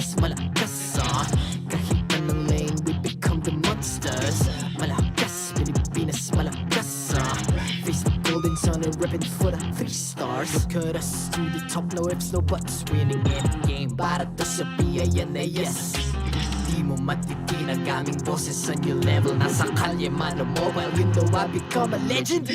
Pilipinas malakas Kahit anong lane, we become the monsters. Malakas, Pilipinas malakas Face the golden sun and reppin' for the 3 stars. Look at us, to the top, no ifs, no buts. Winning any game, para to sa PIN yes. Di mo matitin ang aming boses sa new level. Nasa kalye man o mobile, you know I become a legend.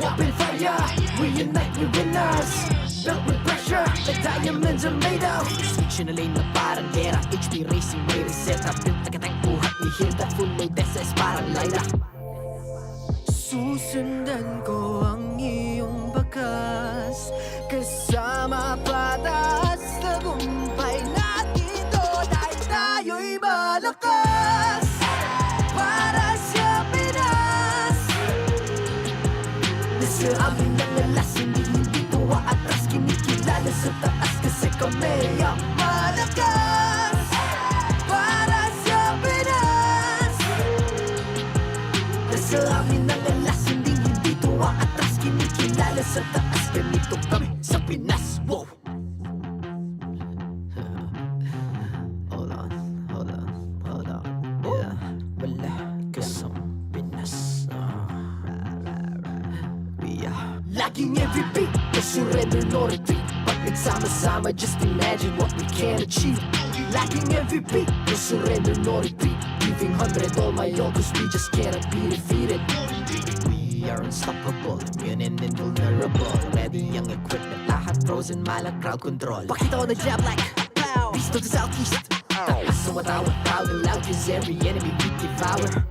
Open fire, we unite, we winners. Built with pressure, like diamonds are made of. Switch na lane na parang gera, HP racing, may reset up. Built agad ang buhat ni Hilda, full load SS parang Laila. Susundan ko ang iyong bakas, kasama patas, tagumpay natin to dahil tayo'y malakas. Para sa Pinas, nasa amin ang alas, hindi tuwa atras, kinikilala sa taas kasi kami ang malakas. Para sa Pinas, nasa amin ang alas, hindi tuwa atras, kinikilala sa taas, ganito kami sa Pinas. Wow! Hold on. Yeah, malakas ang Pinas. Laging every beat, no surrender, no retreat. Pag nagsama-sama, just imagine what we can achieve. Laging every beat, no surrender, no retreat. Giving 100 all my all, cause we just cannot be defeated. We are unstoppable, immune and invulnerable. Ready ang equipment, lahat frozen, malang crowd control. Pakita ko na jab like pow, beast of the southeast. Takas sa watawat, proud and loud, cause every enemy we devour.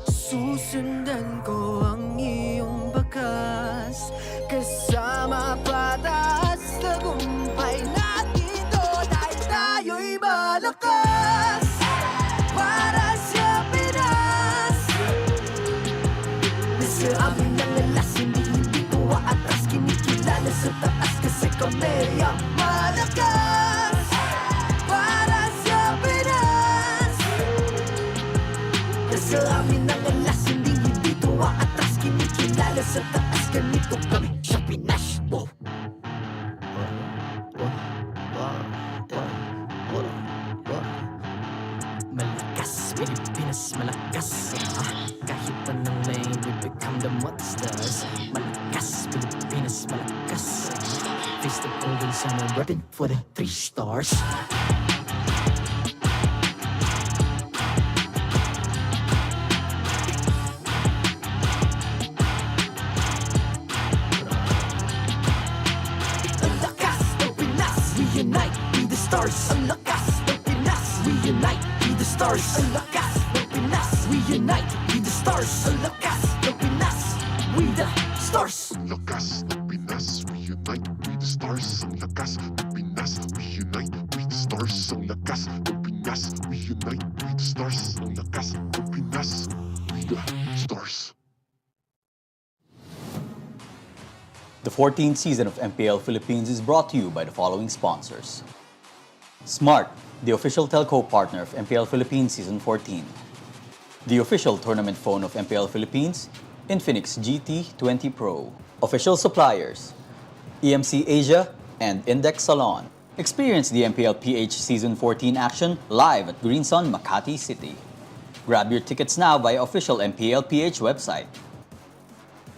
Susundan ko ang iyong bakas, kasama patas, tagumpay natin to dahil tayo'y malakas. Para sa Pinas, nasa amin ang alas, hindi tuwa atras, kinikilala sa taas kasi kami ang malakas. Para sa Pinas, nasa amin ang alas, hindi tuwa atras, kinikilala sa taas, ganito kami sa Pinas. Wow! Malakas, Pilipinas malakas kahit anong lane, we become the monsters. Malakas, Pilipinas malakas face the golden sun and reppin' for the 3 stars. Ang lakas ng Pinas, we unite, be the stars. Ang lakas ng Pinas, we unite, be the stars. Ang lakas ng Pinas, we unite, be the stars. Ang lakas ng Pinas, we the stars. Ang lakas ng Pinas, we unite, we the stars. Ang lakas ng Pinas, we unite, we the stars. Ang lakas ng Pinas, we unite, we the stars. Ang lakas ng Pinas, we the stars. The 14th season of MPL Philippines is brought to you by the following sponsors. Smart, the official telco partner of MPL Philippines Season 14. The official tournament phone of MPL Philippines, Infinix GT20 Pro. Official suppliers, EMC Asia and Index Salon. Experience the MPLPH Season 14 action live at Green Sun, Makati City. Grab your tickets now via official MPLPH website.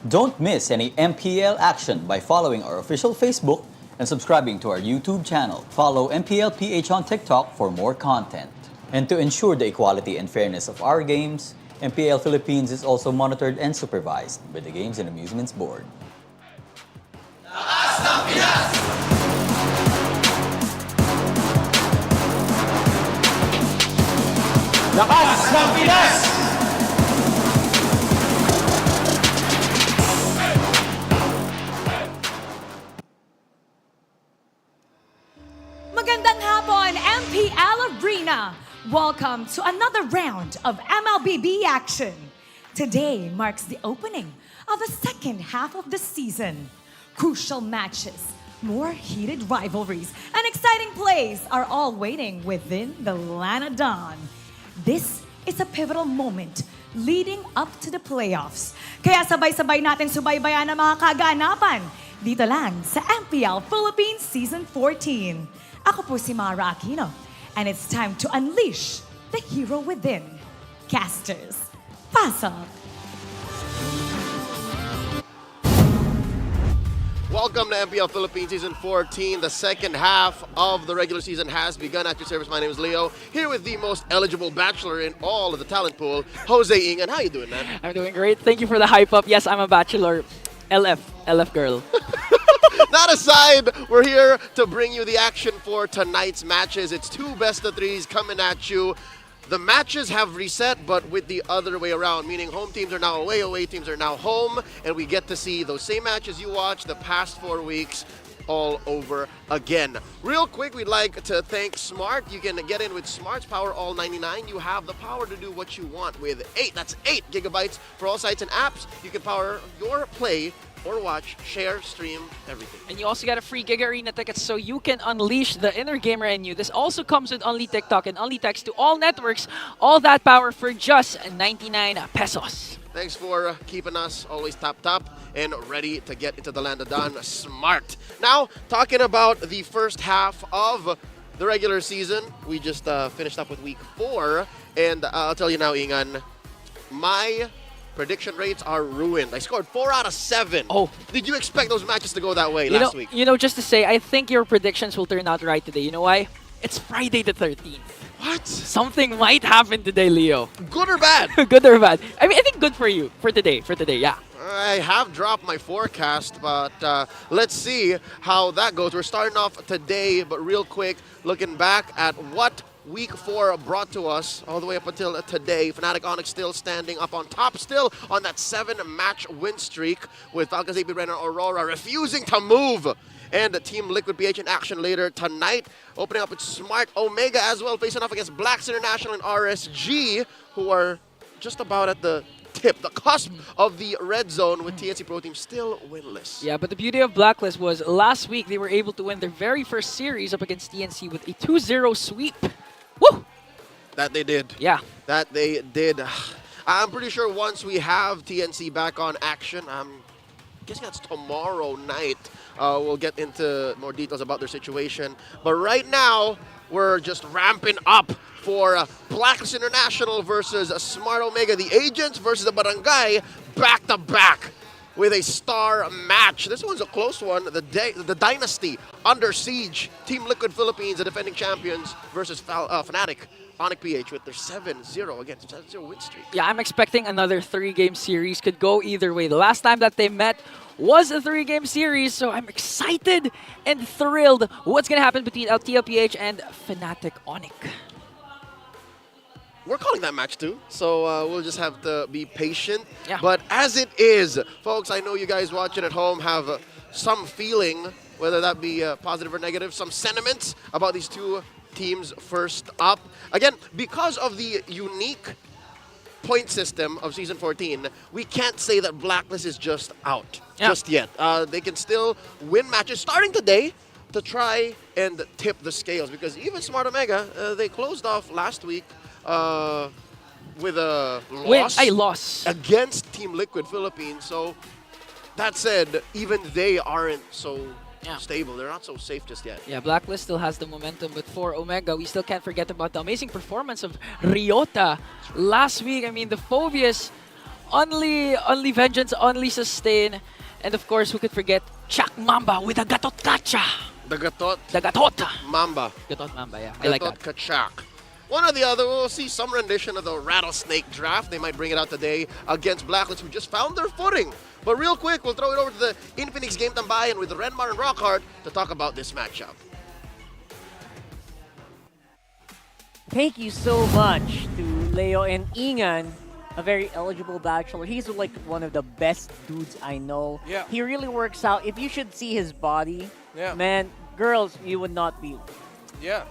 Don't miss any MPL action by following our official Facebook and subscribing to our YouTube channel. Follow MPLPH on TikTok for more content. And to ensure the equality and fairness of our games, MPL Philippines is also monitored and supervised by the Games and Amusements Board. Lakas ng Pinas! Magandang hapon, MPL Arena! Welcome to another round of MLBB action. Today marks the opening of the second half of the season. Crucial matches, more heated rivalries, and exciting plays are all waiting within the Lanadon. This is a pivotal moment leading up to the playoffs. Kaya sabay-sabay natin subaybayan ang mga kaganapan dito lang sa MPL Philippines Season 14. Ako po si Mara Aquino, and it's time to unleash the hero within. Casters, pasok! Welcome to MPL Philippines Season 14. The second half of the regular season has begun. At your service, my name is Leo. Here with the most eligible bachelor in all of the talent pool, Jose Ingan. How you doing, man? I'm doing great. Thank you for the hype up. Yes, I'm a bachelor. LF girl. That aside, we're here to bring you the action for tonight's matches. It's two best of threes coming at you. The matches have reset, but with the other way around, meaning home teams are now away teams are now home, and we get to see those same matches you watched the past 4 weeks all over again. Real quick, we'd like to thank Smart. You can get in with Smart's Power All 99. You have the power to do what you want with 8 gigabytes for all sites and apps. You can power your play or watch, share, stream, everything. And you also got a free Giga Arena tickets so you can unleash the inner gamer in you. This also comes with Only TikTok and Only Text to all networks. All that power for just 99 pesos. Thanks for keeping us always top and ready to get into the land of Don Smart. Now, talking about the first half of the regular season, we just finished up with week 4, and I'll tell you now, Ingan, my prediction rates are ruined. I scored 4 out of 7. Oh. Did you expect those matches to go that way last week? You know, just to say, I think your predictions will turn out right today. You know why? It's Friday the 13th. What? Something might happen today, Leo. Good or bad? Good or bad? I mean, I think good for you. For today, yeah. I have dropped my forecast, but let's see how that goes. We're starting off today, but real quick, looking back at what Week 4 brought to us all the way up until today. Fnatic Onic still standing up on top, still on that 7-match win streak, with Falcons AP Ren and Aurora refusing to move. And Team Liquid PH in action later tonight, opening up with Smart Omega as well, facing off against Blacklist International and RSG, who are just about at the tip, the cusp of the red zone, with TNC Pro Team still winless. Yeah, but the beauty of Blacklist was last week they were able to win their very first series up against TNC with a 2-0 sweep. Woo! That they did. Yeah. That they did. I'm pretty sure once we have TNC back on action, I'm guessing that's tomorrow night, we'll get into more details about their situation. But right now, we're just ramping up for Blacklist International versus Smart Omega. The Agents versus the Barangay, back-to-back with a star match. This one's a close one. The Dynasty under siege. Team Liquid Philippines, the defending champions, versus Fnatic Onic PH with their 7-0 against 7-0 win streak. Yeah, I'm expecting another 3-game series. Could go either way. The last time that they met was a 3-game series, so I'm excited and thrilled what's going to happen between TLPH and Fnatic Onic. We're calling that match too, so we'll just have to be patient. Yeah. But as it is, folks, I know you guys watching at home have some feeling, whether that be positive or negative, some sentiments about these two teams first up. Again, because of the unique point system of Season 14, we can't say that Blacklist is just out just yet. They can still win matches starting today to try and tip the scales, because even Smart Omega, they closed off last week with a loss against Team Liquid Philippines. So that said, even they aren't so stable. They're not so safe just yet. Yeah, Blacklist still has the momentum, but for Omega, we still can't forget about the amazing performance of Ryota last week. I mean, the Phobius, only vengeance, only sustain, and of course, who could forget Chak Mamba with a Gatot Kacha. The Gatot Mamba. Gatot Mamba, yeah. I like that. Gatot Kachak. One or the other, we'll see some rendition of the Rattlesnake Draft. They might bring it out today against Blacklist, who just found their footing. But real quick, we'll throw it over to the Infinix Game Tambayan with Renmar and Rockhart to talk about this matchup. Thank you so much to Leo and Ingan, a very eligible bachelor. He's like one of the best dudes I know. Yeah. He really works out. If you should see his body, Yeah. man, girls, you would not be. Yeah.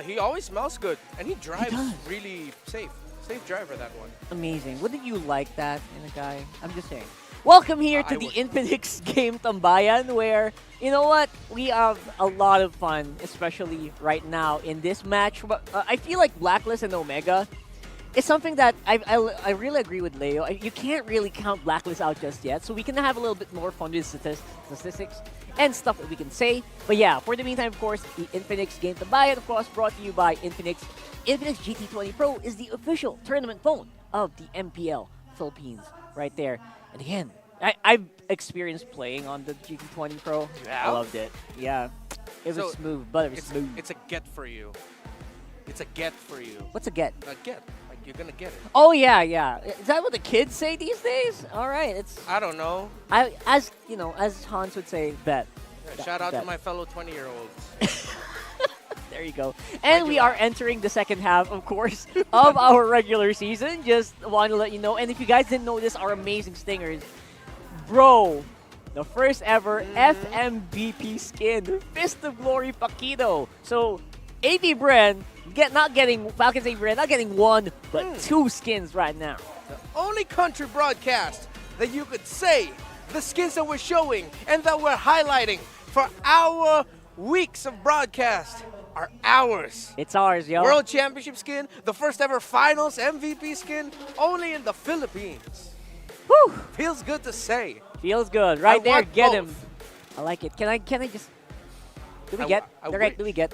He always smells good, and he drives does. really safe. Safe driver, that one. Amazing. Wouldn't you like that in a guy? I'm just saying. Welcome here to I the would. Infinix Game Tambayan, where, you know what, we have a lot of fun, especially right now in this match. But I feel like Blacklist and Omega, it's something that I really agree with Leo. You can't really count Blacklist out just yet, so we can have a little bit more fun with statistics and stuff that we can say. But yeah, for the meantime, of course, the Infinix Game to Buy It, of course, brought to you by Infinix. Infinix GT20 Pro is the official tournament phone of the MPL Philippines, right there. And again, I've experienced playing on the GT20 Pro. I loved it. Yeah, it was smooth, buttery smooth. It's a get for you. It's a get for you. What's a get? A get. Like, you're gonna get it. Oh yeah, yeah. Is that what the kids say these days? All right, it's I don't know. as Hans would say, bet. Yeah, shout out to my fellow 20-year-olds. There you go. And we are entering the second half, of course, of our regular season. Just want to let you know. And if you guys didn't notice, our amazing stingers, bro, the first ever FMVP skin, Fist of Glory Paquito. So, AB Bren, Falcons AB Bren, not getting one, but two skins right now. The only country broadcast that you could say the skins that we're showing and that we're highlighting for our weeks of broadcast are ours. It's ours, yo. World Championship skin, the first ever Finals MVP skin, only in the Philippines. Whew. Feels good to say. Feels good. Right I there, want get both. him. I like it. Can I just... Do we I get? w- I They're right, wish. do we get?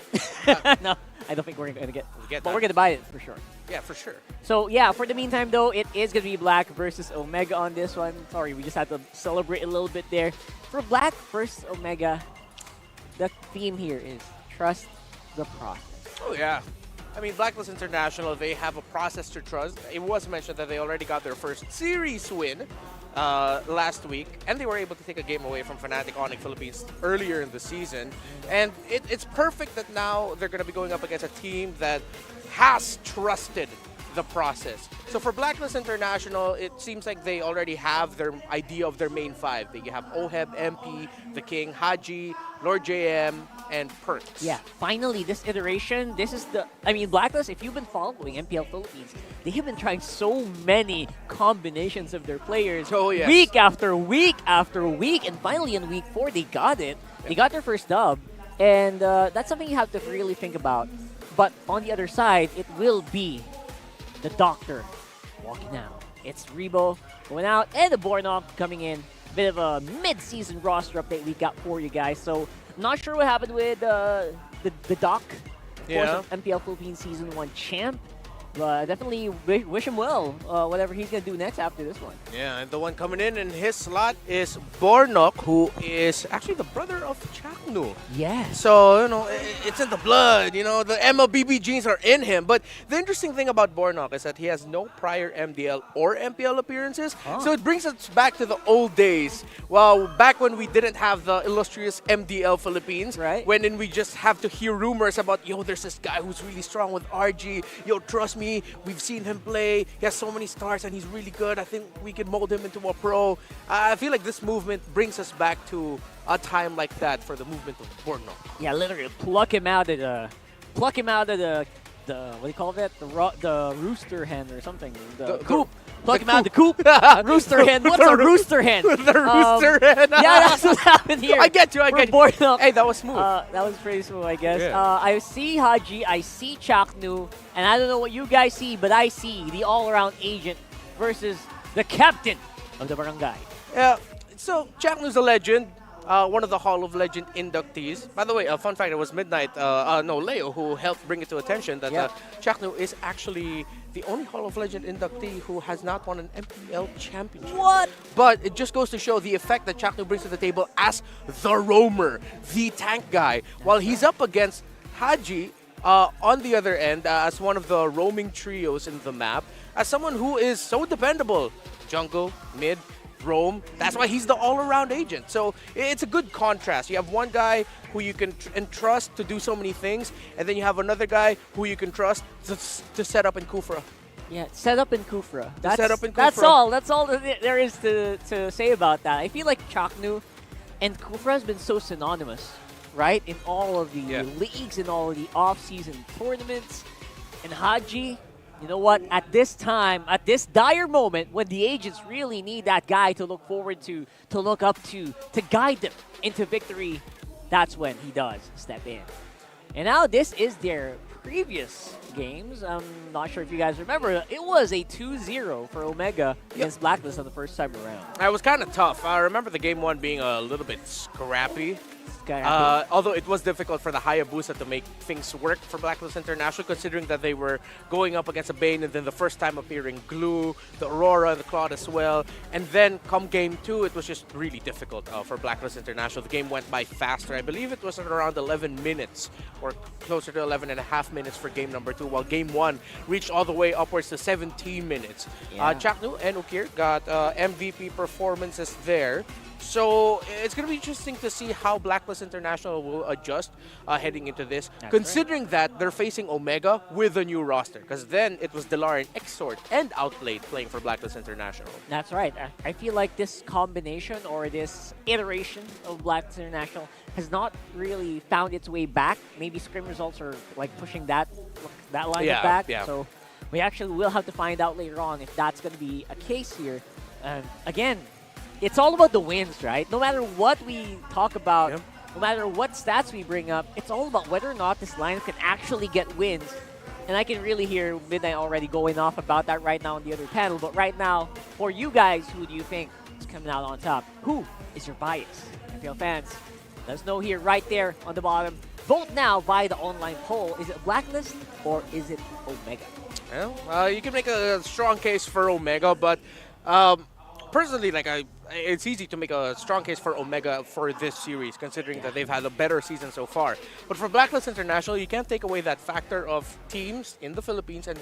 No, I don't think we're going to get. get But that. we're going to buy it for sure. Yeah, for sure. So yeah, for the meantime though, it is going to be Black versus Omega on this one. Sorry, we just had to celebrate a little bit there. For Black versus Omega, the theme here is trust the process. Oh, yeah. I mean, Blacklist International, they have a process to trust. It was mentioned that they already got their first series win last week, and they were able to take a game away from Fnatic Onic Philippines earlier in the season. And it's perfect that now they're going to be going up against a team that has trusted the process. So for Blacklist International, it seems like they already have their idea of their main five. They have Oheb, MP, The King, Haji, Lord JM, and Perks. Yeah, finally, this iteration, Blacklist, if you've been following MPL Philippines, they have been trying so many combinations of their players week after week after week, and finally in week 4, they got it. They got their first dub, and that's something you have to really think about. But on the other side, it will be the Doctor walking out. It's Rebo going out, and the Bornok coming in. Bit of a mid-season roster update we got for you guys. So, not sure what happened with the Doc, of course, of MPL Philippines Season 1 champ. But definitely wish him well, whatever he's going to do next after this one. Yeah, and the one coming in his slot is Bornok, who is actually the brother of Chaknu. Yes. So, it's in the blood, the MLBB genes are in him. But the interesting thing about Bornok is that he has no prior MDL or MPL appearances. So it brings us back to the old days. Well, back when we didn't have the illustrious MDL Philippines. Right. When we just have to hear rumors about, there's this guy who's really strong with RG. Trust me, we've seen him play. He has so many stars and he's really good. I think we can mold him into a pro. I feel like this movement brings us back to a time like that for the movement of Bornok. Yeah, literally pluck him out of the what do you call that? The rooster hen or something. The coop. Pluck him out of the coop. Rooster hen. What's a rooster hen? The rooster hen. Yeah, that's what happened here. I get you. Bornok. Hey, that was smooth. That was pretty smooth, I guess. Yeah. I see Haji, I see Chaknu, and I don't know what you guys see, but I see the all-around agent versus the captain of the barangay. Yeah, so Chaknu's a legend. One of the Hall of Legend inductees. By the way, fun fact, it was Leo who helped bring it to attention that Chaknu is actually the only Hall of Legend inductee who has not won an MPL championship. What? But it just goes to show the effect that Chaknu brings to the table as the roamer, the tank guy, while he's up against Haji on the other end as one of the roaming trios in the map, as someone who is so dependable. Jungle, mid, roam. That's why he's the all-around agent. So it's a good contrast. You have one guy who you can entrust to do so many things, and then you have another guy who you can trust to set up in Kufra. Yeah, set up in Kufra. That's Kufra. That's all there is to say about that. I feel like Chaknu and Kufra has been so synonymous, right? In all of the leagues, in all of the off-season tournaments. And Haji, you know what? At this time, at this dire moment, when the agents really need that guy to look forward to look up to guide them into victory, that's when he does step in. And now this is their previous games, I'm not sure if you guys remember, it was a 2-0 for Omega against Blacklist on the first time around. It was kind of tough. I remember the game one being a little bit scrappy. Although it was difficult for the Hayabusa to make things work for Blacklist International, considering that they were going up against a Bane and then the first time appearing Glue, the Aurora, the Claude as well. And then come game two, it was just really difficult for Blacklist International. The game went by faster. I believe it was at around 11 minutes or closer to 11 and a half minutes for game number two, while game one reached all the way upwards to 17 minutes. Yeah. Chaknu and Ukir got MVP performances there. So it's going to be interesting to see how Blacklist International will adjust heading into this, considering that they're facing Omega with a new roster. Because then it was Delar and Exort and Outplayed playing for Blacklist International. That's right. I feel like this combination or this iteration of Blacklist International has not really found its way back. Maybe scrim results are like pushing that line back. Yeah. So we actually will have to find out later on if that's going to be a case here. Again, it's all about the wins, right? No matter what we talk about, no matter what stats we bring up, it's all about whether or not this lineup can actually get wins. And I can really hear Midnight already going off about that right now on the other panel. But right now, for you guys, who do you think is coming out on top? Who is your bias? MPL fans, let us know here right there on the bottom. Vote now via the online poll. Is it Blacklist or is it Omega? Well, you can make a strong case for Omega, but personally, it's easy to make a strong case for Omega for this series, considering that they've had a better season so far. But for Blacklist International, you can't take away that factor of teams in the Philippines and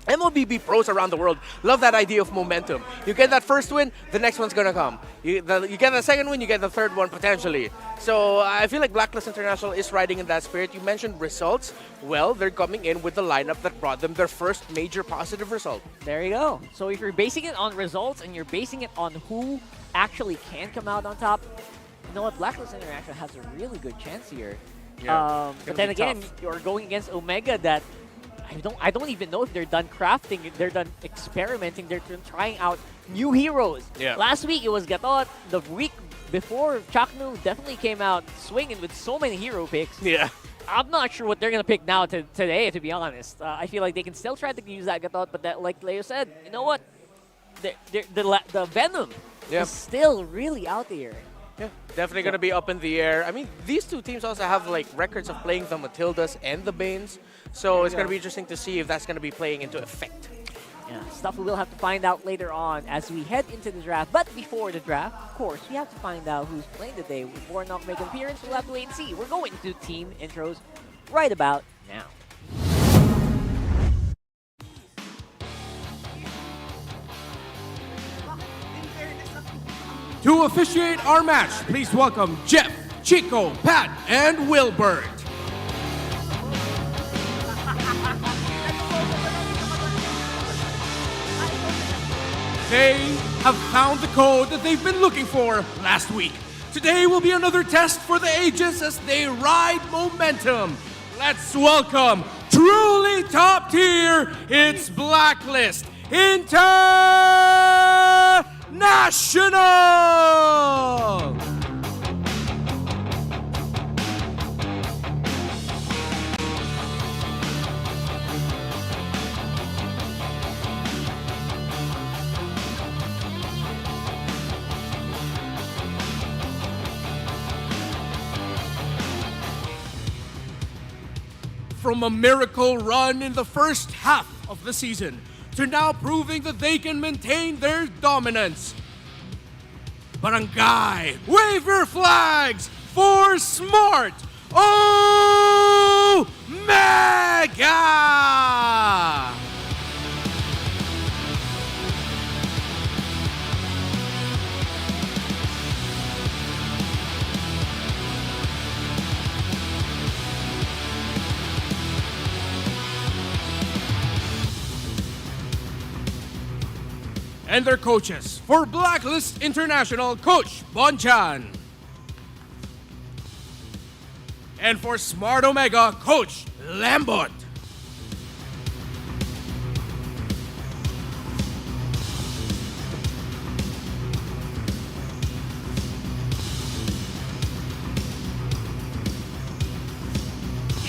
MLBB pros around the world love that idea of momentum. You get that first win, the next one's gonna come. You get the second win, you get the third one potentially. So I feel like Blacklist International is riding in that spirit. You mentioned results. Well, they're coming in with the lineup that brought them their first major positive result. There you go. So if you're basing it on results and you're basing it on who actually can come out on top, you know what? Blacklist International has a really good chance here. But then again, you're going against Omega that I don't even know if they're done crafting, they're done experimenting, they're trying out new heroes. Last week it was Gatot. The week before, Chaknu definitely came out swinging with so many hero picks. I'm not sure what they're going to pick now today, to be honest. I feel like they can still try to use that Gatot, but that, like Leo said, you know what? The Venom is still really out there. Yeah, definitely going to be up in the air. I mean, these two teams also have records of playing the Matildas and the Banes. So it's going to be interesting to see if that's going to be playing into effect. Yeah, stuff we will have to find out later on as we head into the draft. But before the draft, of course, we have to find out who's playing today. With Warnock making an appearance, we'll have to wait and see. We're going to team intros right about now. To officiate our match, please welcome Jeff, Chico, Pat, and Wilbert. They have found the code that they've been looking for last week. Today will be another test for the ages as they ride momentum. Let's welcome truly top tier, it's Blacklist International! From a miracle run in the first half of the season to now proving that they can maintain their dominance. Barangay, wave your flags for Smart Omega! And their coaches for Blacklist International, Coach Bonchan. And for Smart Omega, Coach Lambot.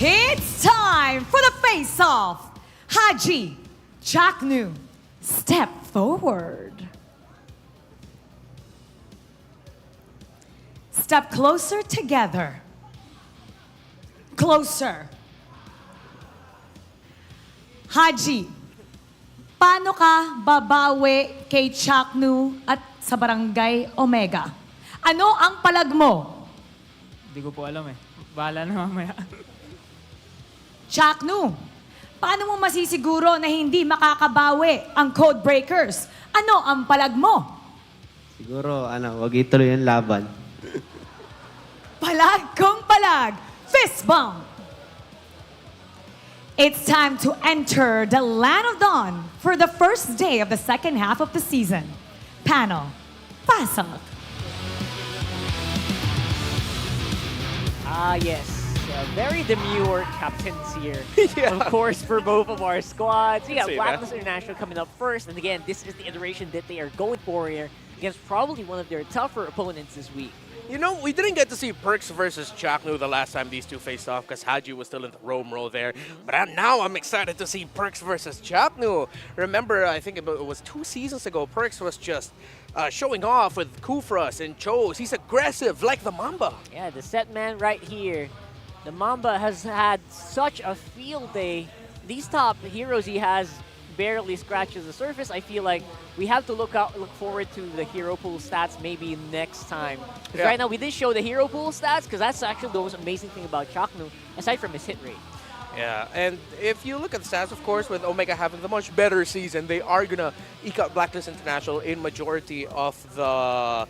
It's time for the face-off. Haji, Chaknu, step forward. Step closer together. Closer. Haji, paano ka babawi kay Chaknu at sa Barangay Omega? Ano ang palag mo? Hindi ko po alam eh. Bahala na mamaya. Chaknu, paano mo masisiguro na hindi makakabawi ang Code Breakers? Ano ang palag mo? Siguro, wag ituloy yung laban. Palag kong palag, fist bump. It's time to enter the Land of Dawn for the first day of the second half of the season. Panel, pasok. Ah, yes. Very demure captains here. Of course, for both of our squads. We got Blacklist International coming up first. And again, this is the iteration that they are going for here against probably one of their tougher opponents this week. You know, we didn't get to see Perks versus Chaknu the last time these two faced off because Haji was still in the Rome role there. But now I'm excited to see Perks versus Chaknu. Remember, I think it was 2 seasons ago, Perks was just showing off with Kufras and Chose. He's aggressive like the Mamba. Yeah, the set man right here. The Mamba has had such a field day. These top heroes he has barely scratches the surface. I feel like we have to look forward to the hero pool stats maybe next time. Because right now we did show the hero pool stats because that's actually the most amazing thing about Chaknu, aside from his hit rate. Yeah, and if you look at the stats, of course, with Omega having the much better season, they are going to eke out Blacklist International in majority of the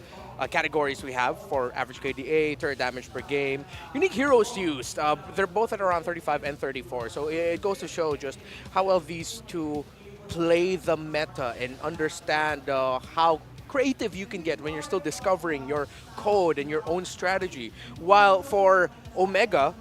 categories we have for average KDA, turret damage per game. Unique heroes used, they're both at around 35 and 34, so it goes to show just how well these two play the meta and understand how creative you can get when you're still discovering your code and your own strategy. While for Omega,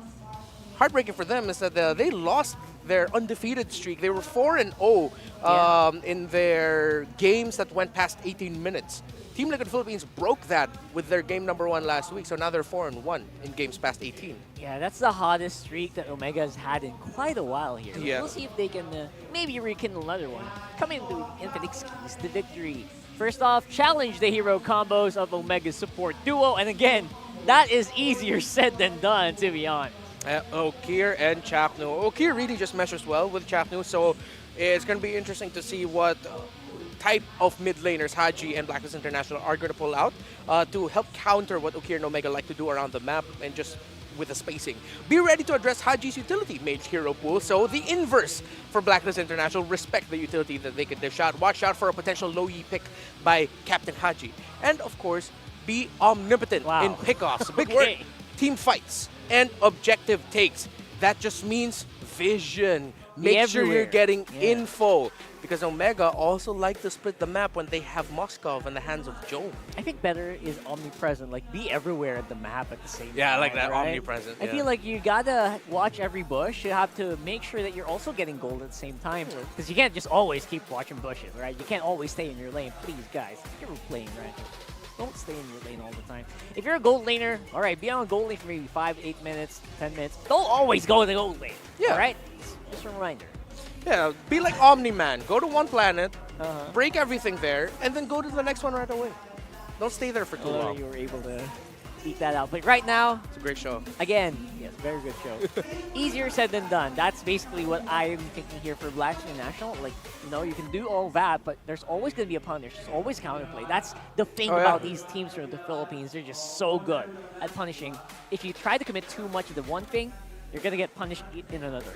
heartbreaking for them is that they lost their undefeated streak. They were 4-0 in their games that went past 18 minutes. Team Liquid Philippines broke that with their game number 1 last week, so now they're 4-1 in games past 18. Yeah, that's the hottest streak that Omega has had in quite a while here. Yeah. We'll see if they can maybe rekindle another one. Coming into Infinite Keys, the victory. First off, challenge the hero combos of Omega's support duo, and again, that is easier said than done, to be honest. Okir and Chaknu. Okir really just meshes well with Chaknu, so it's going to be interesting to see what type of mid laners Haji and Blacklist International are going to pull out to help counter what Okir and Omega like to do around the map and just with the spacing. Be ready to address Haji's utility mage hero pool, so the inverse for Blacklist International, respect the utility that they can dish out. Watch out for a potential low-E pick by Captain Haji. And of course, be omnipotent in pickoffs. Big word. Team fights and objective takes. That just means vision. Make sure you're getting info. Because Omega also like to split the map when they have Moskov in the hands of Joan. I think better is omnipresent, like be everywhere at the map at the same time. Yeah, I like that, right? omnipresent. I feel like you gotta watch every bush. You have to make sure that you're also getting gold at the same time. Because you can't just always keep watching bushes, right? You can't always stay in your lane. Please, guys, if you're playing, right? Don't stay in your lane all the time. If you're a gold laner, all right, be on a gold lane for maybe 5, 8 minutes, 10 minutes. Don't always go to the gold lane. Yeah. All right? Just a reminder. Yeah, be like Omni-Man. Go to one planet, break everything there, and then go to the next one right away. Don't stay there for too long. You were able to eke that out. But right now, it's a great show. Again, yes, very good show. Easier said than done. That's basically what I'm thinking here for Blacklist International. Like, you know, you can do all that, but there's always going to be a punish. There's always counterplay. That's the thing about these teams from the Philippines. They're just so good at punishing. If you try to commit too much to one thing, you're going to get punished in another.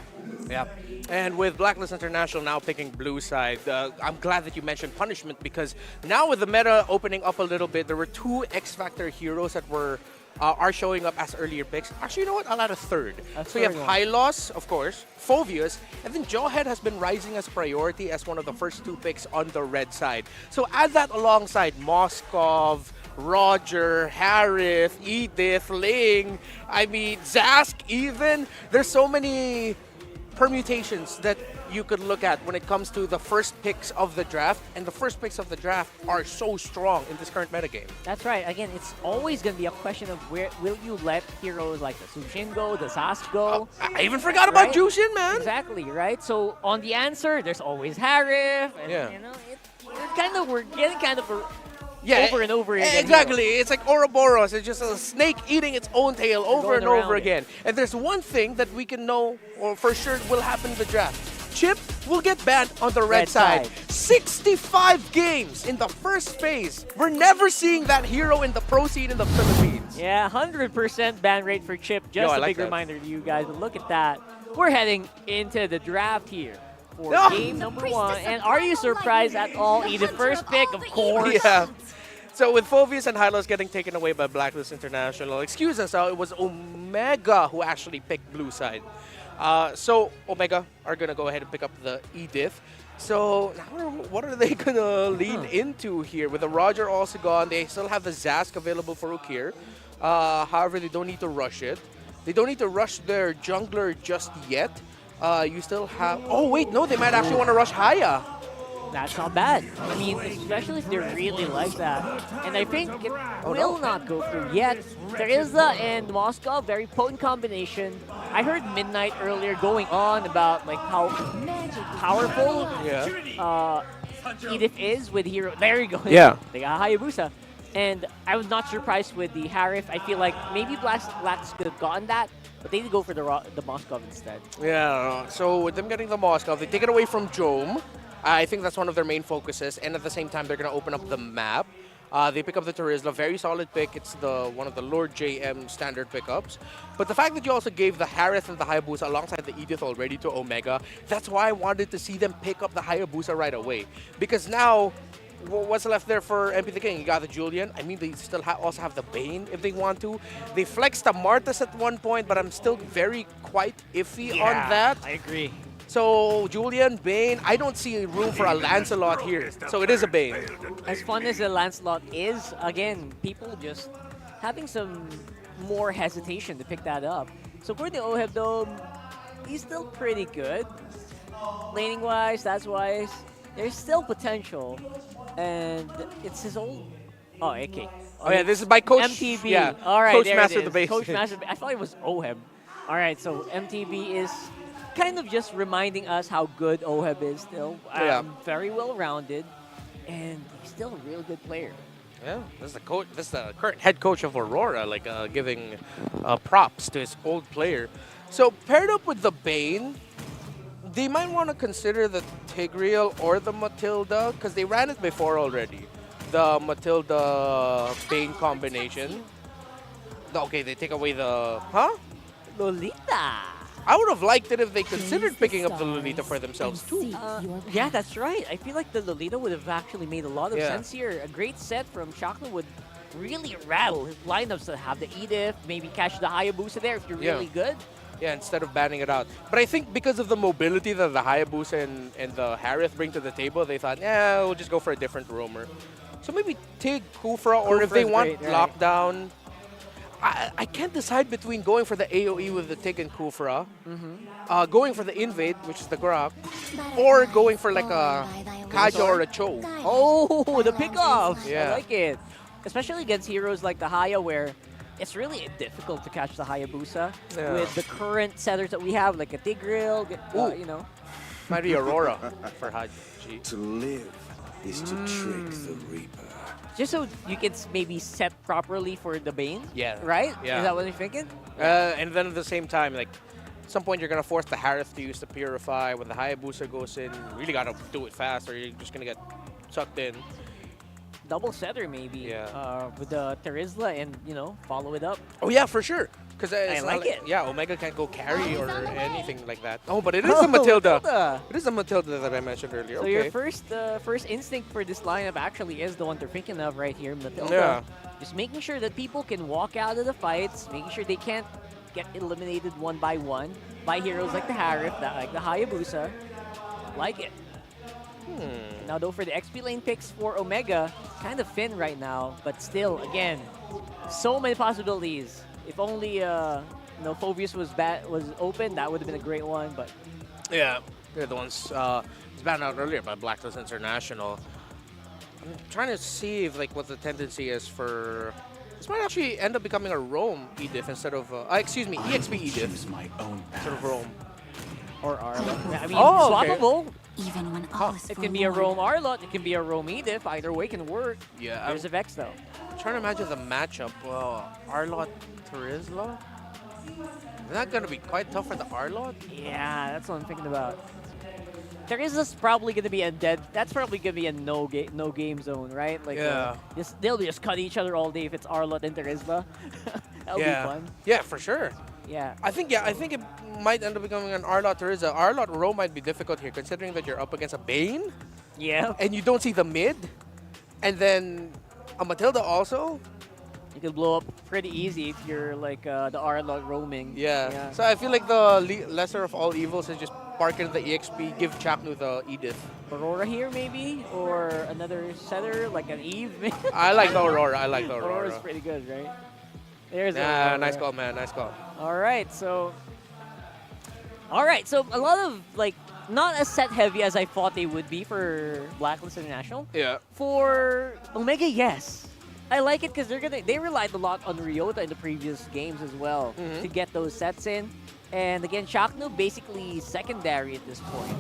Yeah. And with Blacklist International now picking blue side, I'm glad that you mentioned punishment because now with the meta opening up a little bit, there were 2 X-Factor heroes that were are showing up as earlier picks. Actually, you know what? I'll add a third. So you have Hylos, of course, Phoveus, and then Jawhead has been rising as priority as one of the first 2 picks on the red side. So add that alongside Moskov, Roger, Harith, Edith, Ling, I mean, Zask even. There's so many permutations that you could look at when it comes to the first picks of the draft, and the first picks of the draft are so strong in this current metagame. That's right. Again, it's always going to be a question of where will you let heroes like the Sushin go, the Sask go. I even forgot about Jushin, man. Exactly, right? So on the answer, there's always Harif. And, Yeah. you know, we're getting kind of Yeah, over and over again. Exactly. It's like Ouroboros. It's just a snake eating its own tail over and over again. And there's one thing that we can know, or for sure will happen in the draft. Chip will get banned on the red side. 65 games in the first phase. We're never seeing that hero in the pro scene in the Philippines. Yeah, 100% ban rate for Chip. Just a big reminder to you guys. But look at that. We're heading into the draft here for game number 1. And are you surprised at all? The first pick, of course. Yeah. So with Phoveus and Hylos getting taken away by Blacklist International, excuse us, it was Omega who actually picked blue side. So Omega are going to go ahead and pick up the Edith. So now what are they going to lean into here? With the Roger also gone, they still have the Zask available for Ukir. However, they don't need to rush it. They don't need to rush their jungler just yet. You still have... Oh, wait, no, they might actually want to rush Haya. That's not bad. I mean, especially if they're really like that. And I think it will not go through yet. Teresa and Moscow, very potent combination. I heard Midnight earlier going on about like how powerful Edith is with hero. There you go. Yeah. They got Hayabusa. And I was not surprised with the Harif. I feel like maybe Blacks could have gotten that, but they did go for the Moscow instead. Yeah, so with them getting the Moscow, they take it away from Jome. I think that's one of their main focuses, and at the same time, they're going to open up the map. They pick up the Terizla, very solid pick. It's one of the Lord JM standard pickups. But the fact that you also gave the Harith and the Hayabusa alongside the Edith already to Omega, that's why I wanted to see them pick up the Hayabusa right away. Because now, what's left there for MP the King? You got the Julian. I mean, they still also have the Bane if they want to. They flexed the Marthas at one point, but I'm still quite iffy on that. I agree. So, Julian, Bane, I don't see room for a Lancelot here. So, it is a Bane. As fun as the Lancelot is, again, people just having some more hesitation to pick that up. So, for the Oheb Dome, he's still pretty good. Laning-wise, stats-wise, there's still potential. And it's his old... Oh, AK. Oh, yeah, this is by Coach... MTB. Yeah, all right, Coach there Master it is. the Base. Coach Master. I thought it was Oheb. All right, so MTB is kind of just reminding us how good Oheb is still. Very well-rounded, and he's still a real good player. Yeah, this is the coach. This is the current head coach of Aurora, like giving props to his old player. So paired up with the Bane, they might want to consider the Tigreal or the Matilda because they ran it before already. The Matilda Bane combination. Okay, they take away the Lolita. I would have liked it if they considered picking up the Lolita for themselves too. Yeah, that's right. I feel like the Lolita would have actually made a lot of sense here. A great set from Shakla would really rattle his lineups to have the Edith, maybe catch the Hayabusa there if you're really good. Yeah, instead of banning it out. But I think because of the mobility that the Hayabusa and the Harith bring to the table, they thought, yeah, we'll just go for a different roamer. So maybe take Kufra, or if they want lockdown. I can't decide between going for the AoE with the Tig and Kufra, going for the Invade, which is the Grok, or going for like a Kaja or a Cho. Oh, the pickoffs! Yeah. I like it. Especially against heroes like the Haya, where it's really difficult to catch the Hayabusa with the current setters that we have, like a Tigreal, you know. Might be Aurora for Haji. To live is to trick the Reaper. Just so you can maybe set properly for the Bane? Yeah. Right? Yeah. Is that what you're thinking? And then at the same time, like, at some point you're going to force the Harith to use the Purify. When the Hayabusa goes in, you really got to do it fast or you're just going to get sucked in. Double setter maybe with the Terizla and, you know, follow it up. Oh, yeah, for sure. Because I like it. Yeah, Omega can't go carry or anything like that. Oh, but it is a Matilda. It is a Matilda that I mentioned earlier. So your first instinct for this lineup actually is the one they're thinking of right here, Matilda. Just making sure that people can walk out of the fights, making sure they can't get eliminated one by heroes like the Harith, like the Hayabusa. Like it. Now, though, for the XP lane picks for Omega, kind of thin right now, but still, again, so many possibilities. If only no, Phobius was open, that would have been a great one, but Yeah, they're the ones was banned out earlier by Blacklist International. I'm trying to see if what the tendency is for. This might actually end up becoming a Roam Edith instead of excuse me, EXP Edith my own instead of Roam. or Arlot. I mean, Oh, okay. swappable. Even when all is It can be a Roam Arlot, it can be a Roam Edith. Either way can work. Yeah, There's a Vex though. I'm trying to imagine the matchup. Arlot Terizla? Is that gonna be quite tough for the Arlot? Yeah, that's what I'm thinking about. Terizla's probably gonna be a dead. That's probably gonna be a no game zone, right? Like, Yeah. they'll just cut each other all day if it's Arlot and Terizla. That'll be fun. Yeah, for sure. Yeah. I think it might end up becoming an Arlot Terizla. Arlot Roam might be difficult here, considering that you're up against a Bane. Yeah. And you don't see the mid, and then a Matilda also. You can blow up pretty easy if you're like the Arlot roaming. Yeah. So I feel like the lesser of all evils is just park in the EXP, give Chaknu the Edith. Aurora here maybe, or another setter like an Eve. I like the Aurora. I like the Aurora. Aurora's pretty good, right? There's Yeah, Aurora. nice call, man. Nice call. All right, so a lot of like not as set heavy as I thought they would be for Blacklist International. Yeah. For Omega, yes. I like it because they relied a lot on Ryota in the previous games as well to get those sets in. And again, Chaknu basically secondary at this point.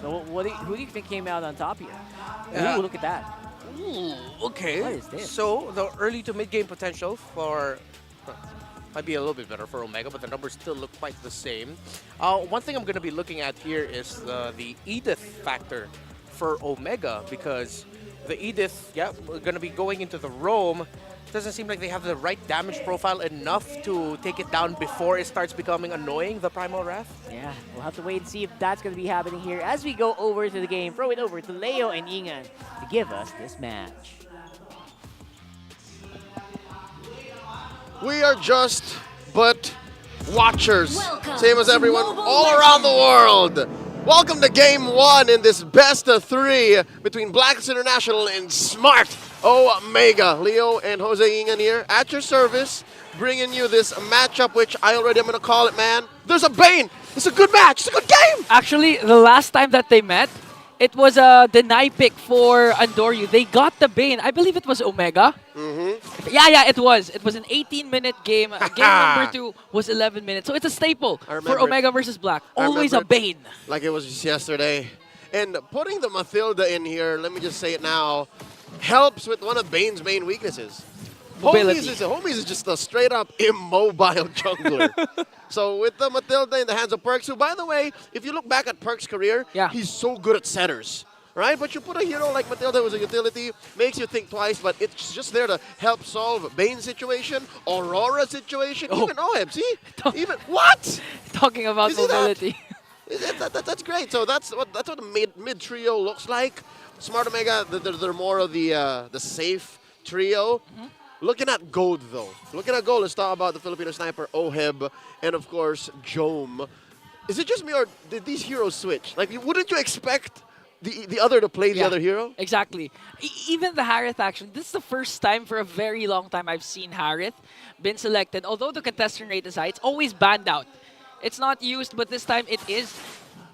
So who do you think came out on top here? Ooh, look at that. Ooh, okay. What is this? So the early to mid game potential for might be a little bit better for Omega, but the numbers still look quite the same. One thing I'm going to be looking at here is the Edith factor for Omega, because the Edith, we're going to be going into the Roam. Doesn't seem like they have the right damage profile enough to take it down before it starts becoming annoying, the Primal Wrath. Yeah, we'll have to wait and see if that's going to be happening here as we go over to the game. Throw it over to Leo and Ingan to give us this match. We are just but watchers, same as everyone all around the world. Welcome to Game 1 in this best of 3 between Blacklist International and Smart Omega. Leo and Jose Ingan here at your service, bringing you this matchup, which I already am going to call it, man. There's a Bane. It's a good match. It's a good game. Actually, the last time that they met, it was a deny pick for Andoryu. They got the Bane. I believe it was Omega. Yeah, it was. It was an 18-minute game. Game number 2 was 11 minutes. So it's a staple for Omega versus Black. Always a Bane. Like it was just yesterday. And putting the Matilda in here, let me just say it now, helps with one of Bane's main weaknesses. Homies is just a straight-up immobile jungler. So with the Matilda in the hands of Perks, who, by the way, if you look back at Perks' career, he's so good at setters, right? But you put a hero like Matilda who's a utility, makes you think twice, but it's just there to help solve Bane's situation, Aurora's situation, even OM, see? Even, what? Talking about mobility. That's great. So that's what the mid trio looks like. Smart Omega, they're more of the safe trio. Looking at gold, though. Let's talk about the Filipino sniper, Oheb, and of course, Jome. Is it just me, or did these heroes switch? Like, wouldn't you expect the other to play the other hero? Exactly. Even the Harith action, this is the first time for a very long time I've seen Harith been selected. Although the contestant rate is high, it's always banned out. It's not used, but this time it is.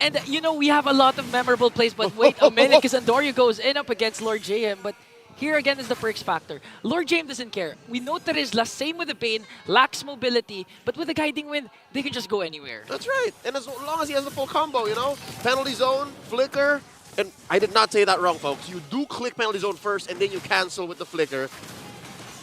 And, we have a lot of memorable plays, but wait a minute, because Andoryu goes in up against Lord JM, but here again is the Perks factor. Lord James doesn't care. We know Terizla, same with the Bane, lacks mobility, but with the Guiding Wind, they can just go anywhere. That's right. And as long as he has the full combo, penalty zone, flicker, and I did not say that wrong, folks. You do click penalty zone first, and then you cancel with the flicker.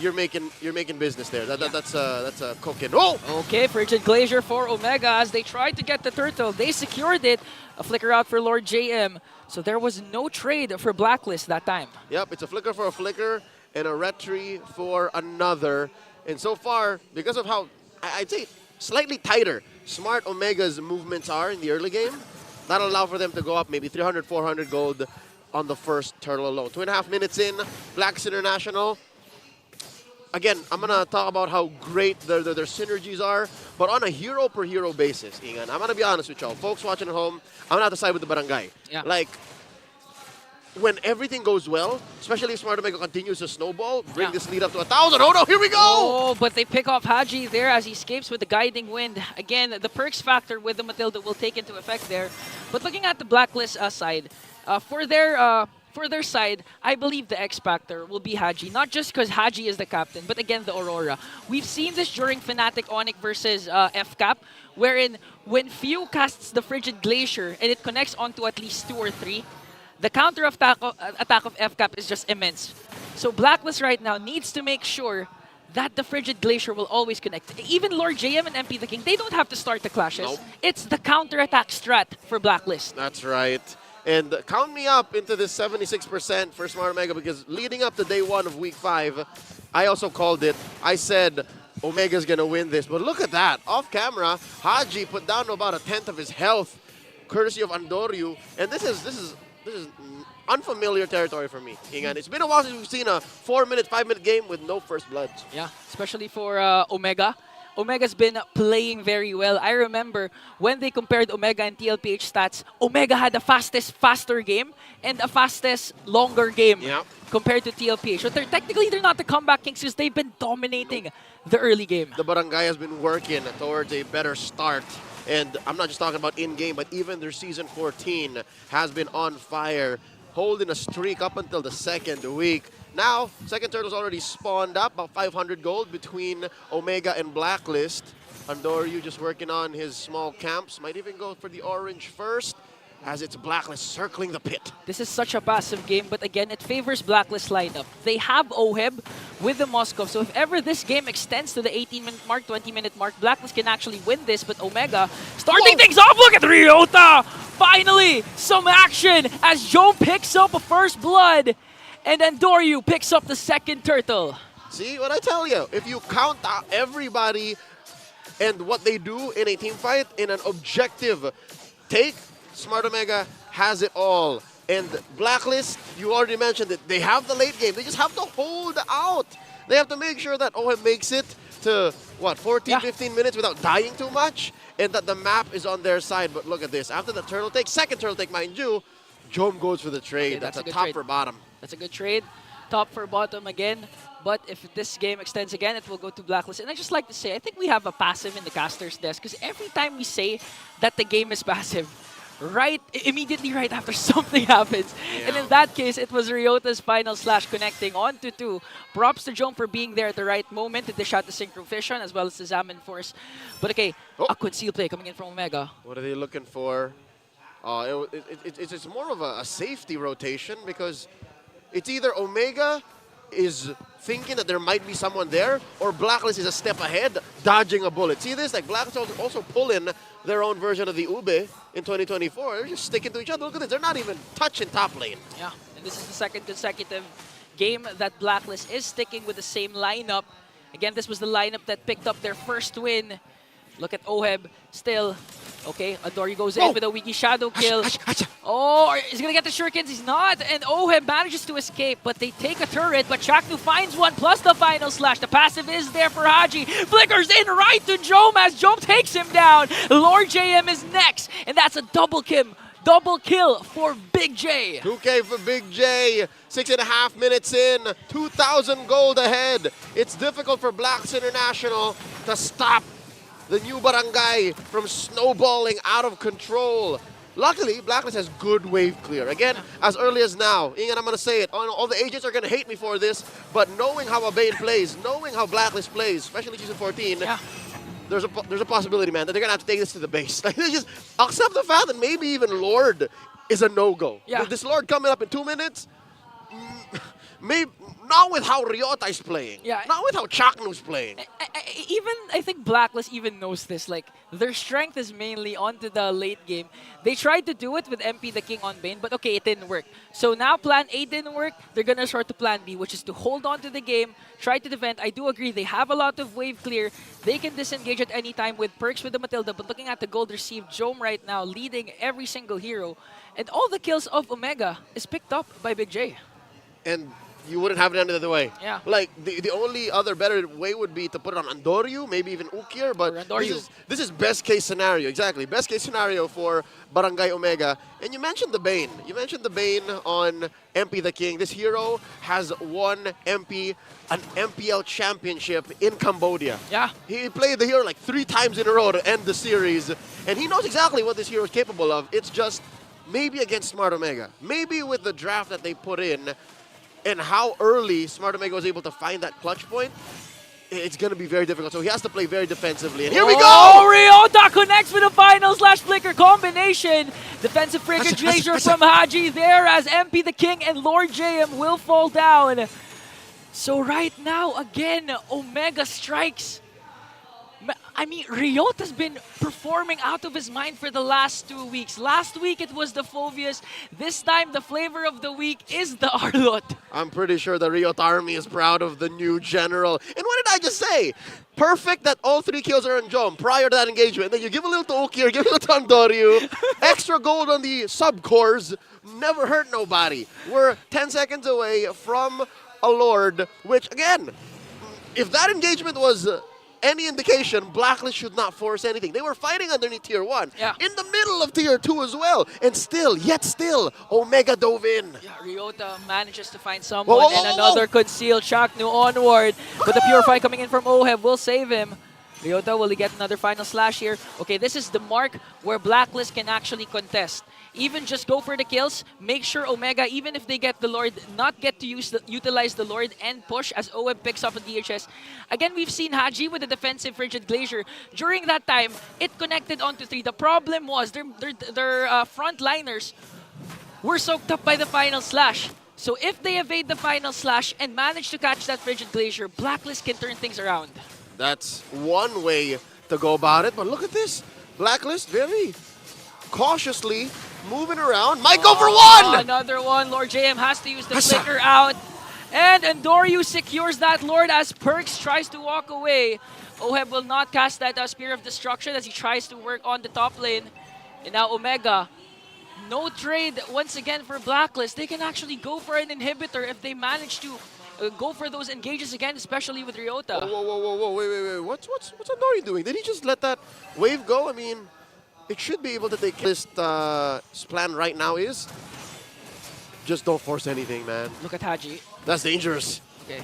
You're making business there. That's a cooking. Oh! Okay, Frigid Glacier for Omega as they tried to get the turtle. They secured it. A flicker out for Lord JM. So there was no trade for Blacklist that time. Yep, it's a flicker for a flicker and a retry for another. And so far, because of how, I'd say, slightly tighter Smart Omega's movements are in the early game, that'll allow for them to go up maybe 300, 400 gold on the first turtle alone. 2.5 minutes in, Blacklist International. Again, I'm going to talk about how great their synergies are, but on a hero-per-hero basis, Ingan, I'm going to be honest with y'all. Folks watching at home, I'm going to have to side with the barangay. Yeah. Like, when everything goes well, especially if Smart Omega continues to snowball, bring this lead up to 1,000. Oh no, here we go! Oh, but they pick off Haji there as he escapes with the guiding wind. Again, the perks factor with the Matilda will take into effect there. But looking at the Blacklist side, for their side, I believe the X factor will be Haji. Not just because Haji is the captain, but again, the Aurora. We've seen this during Fnatic Onic versus FCAP, wherein when Few casts the Frigid Glacier and it connects onto at least 2 or 3, the counter attack of FCAP is just immense. So Blacklist right now needs to make sure that the Frigid Glacier will always connect. Even Lord JM and MP the King, they don't have to start the clashes. Nope. It's the counter-attack strat for Blacklist. That's right. And count me up into this 76% for Smart Omega, because leading up to day 1 of week 5, I also called it. I said Omega's gonna win this. But look at that. Off camera, Haji put down to about 1/10 of his health, courtesy of Andoryu. And this is unfamiliar territory for me, Ingan. It's been a while since we've seen a 4-minute, 5-minute game with no first bloods. Yeah, especially for Omega. Omega's been playing very well. I remember when they compared Omega and TLPH stats, Omega had the faster game and the fastest, longer game compared to TLPH. But technically, they're not the comeback kings because they've been dominating the early game. The Barangay has been working towards a better start. And I'm not just talking about in-game, but even their Season 14 has been on fire, holding a streak up until the 2nd week. Now, Second Turtle's already spawned up, about 500 gold between Omega and Blacklist. Andoryu just working on his small camps. Might even go for the orange first, as it's Blacklist circling the pit. This is such a passive game, but again, it favors Blacklist lineup. They have Oheb with the Moskov, so if ever this game extends to the 18-minute mark, 20-minute mark, Blacklist can actually win this, but Omega starting things off. Look at Ryota! Finally, some action as Joe picks up a first blood, and Andoryu picks up the second turtle. See what I tell you? If you count out everybody and what they do in a team fight in an objective take, Smart Omega has it all. And Blacklist, you already mentioned it, they have the late game. They just have to hold out. They have to make sure that OHM makes it to, 15 minutes without dying too much, and that the map is on their side. But look at this. After the turtle take, second turtle take, mind you, Jom goes for the trade. Okay, that's a good top trade. for bottom. That's a good trade. Top for bottom again. But if this game extends again, it will go to Blacklist. And I just like to say, I think we have a passive in the caster's desk, because every time we say that the game is passive, immediately right after something happens. Yeah. And in that case, it was Ryota's final slash connecting on to 2. Props to Jom for being there at the right moment to dish out the Synchro Vision as well as the Zamin Force. But okay, a conceal play coming in from Omega. What are they looking for? It's more of a safety rotation, because it's either Omega is thinking that there might be someone there, or Blacklist is a step ahead, dodging a bullet. See this? Like, Blacklist also pull in their own version of the Ube in 2024. They're just sticking to each other. Look at this. They're not even touching top lane. Yeah, and this is the second consecutive game that Blacklist is sticking with the same lineup. Again, this was the lineup that picked up their first win. Look at Oheb still. Okay, Andoryu goes in with a Wiki Shadow kill. Oh, he's gonna get the shurikens. He's not. And Oheb manages to escape, but they take a turret. But Chaknu finds one plus the final slash. The passive is there for Haji. Flickers in right to Jom as Jom takes him down. Lord JM is next, and that's a double kill for Big J. 2K for Big J. 6.5 minutes in. 2,000 gold ahead. It's difficult for Blacklist International to stop the new barangay from snowballing out of control. Luckily, Blacklist has good wave clear. Again, as early as now, Ingan, I'm going to say it, all the agents are going to hate me for this, but knowing how Abane plays, knowing how Blacklist plays, especially Season 14, there's a possibility, man, that they're going to have to take this to the base. Like, they just accept the fact that maybe even Lord is a no-go. Yeah. With this Lord coming up in 2 minutes, maybe not with how Ryota is playing. Yeah. Not with how Chaknu's playing. I think Blacklist even knows this. Like, their strength is mainly onto the late game. They tried to do it with MP the King on Bane, but okay, it didn't work. So now plan A didn't work. They're gonna resort to plan B, which is to hold on to the game, try to defend. I do agree they have a lot of wave clear. They can disengage at any time with perks with the Matilda, but looking at the gold received, Jom right now leading every single hero. And all the kills of Omega is picked up by Big J. And you wouldn't have it any other way. Yeah. Like, the only other better way would be to put it on Andoryu, maybe even Ukir, but this is best case scenario. Exactly. Best case scenario for Barangay Omega. And you mentioned the Bane. You mentioned the Bane on MP the King. This hero has won an MPL championship in Cambodia. Yeah. He played the hero like 3 times in a row to end the series. And he knows exactly what this hero is capable of. It's just maybe against Smart Omega. Maybe with the draft that they put in, and how early Smart Omega was able to find that clutch point, it's going to be very difficult. So he has to play very defensively. And here we go! Oh, Ryota connects with the final slash flicker combination. Defensive frigate Glacier from Haji there as MP the King and Lord JM will fall down. So right now, again, Omega strikes. I mean, Ryota's been performing out of his mind for the last 2 weeks. Last week, it was the Phobius. This time, the flavor of the week is the Arlot. I'm pretty sure the Ryota army is proud of the new general. And what did I just say? Perfect that all 3 kills are on Jom prior to that engagement. Then you give a little to Ukir, give a little to Andoryu. Extra gold on the sub-cores. Never hurt nobody. We're 10 seconds away from a Lord, which, again, if that engagement was any indication, Blacklist should not force anything. They were fighting underneath Tier 1. Yeah. In the middle of Tier 2 as well. And yet still, Omega dove in. Yeah, Ryota manages to find someone and another concealed Shaknu onward. But the Purify coming in from Oheb will save him. Ryota, will he get another final slash here? Okay, this is the mark where Blacklist can actually contest. Even just go for the kills. Make sure Omega, even if they get the Lord, not get to utilize the Lord and push as OM picks up a DHS. Again, we've seen Haji with the defensive Frigid Glacier. During that time, it connected onto 3. The problem was their frontliners were soaked up by the final slash. So if they evade the final slash and manage to catch that Frigid Glacier, Blacklist can turn things around. That's one way to go about it. But look at this. Blacklist very cautiously moving around. Might go for 1! Another one. Lord JM has to use the flicker out. And Andoryu secures that Lord as Perks tries to walk away. Oheb will not cast that Spear of Destruction as he tries to work on the top lane. And now Omega. No trade once again for Blacklist. They can actually go for an inhibitor if they manage to go for those engages again, especially with Ryota. Whoa, wait. What's Andoryu doing? Did he just let that wave go? I mean, it should be able to take this plan right now is just don't force anything, man. Look at Haji. That's dangerous. Okay.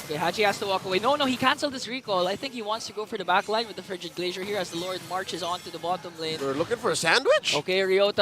Okay, Haji has to walk away. No, he canceled his recall. I think he wants to go for the back line with the Frigid Glacier here as the Lord marches on to the bottom lane. We're looking for a sandwich? Okay, Ryota.